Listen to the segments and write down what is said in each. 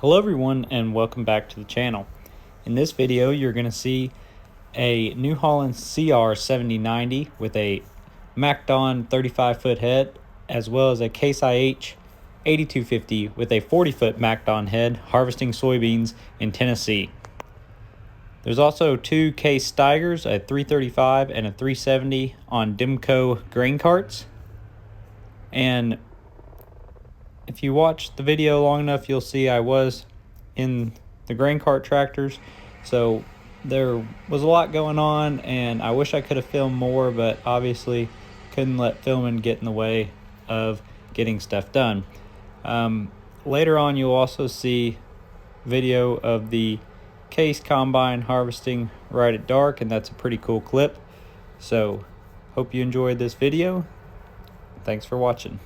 Hello everyone and welcome back to the channel. In this video you're going to see a New Holland CR 7090 with a MacDon 35-foot head, as well as a Case IH 8250 with a 40-foot MacDon head harvesting soybeans in Tennessee. There's also two Case Steigers, a 335 and a 370 on Demco grain carts. And if you watch the video long enough, you'll see I was in the grain cart tractors, so there was a lot going on and I wish I could have filmed more, but obviously couldn't let filming get in the way of getting stuff done. Later on you'll also see video of the Case combine harvesting right at dark, and that's a pretty cool clip. So hope you enjoyed this video. Thanks for watching.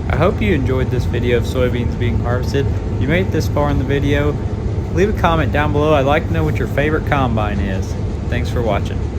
I hope you enjoyed this video of soybeans being harvested. If you made it this far in the video, leave a comment down below. I'd like to know what your favorite combine is. Thanks for watching.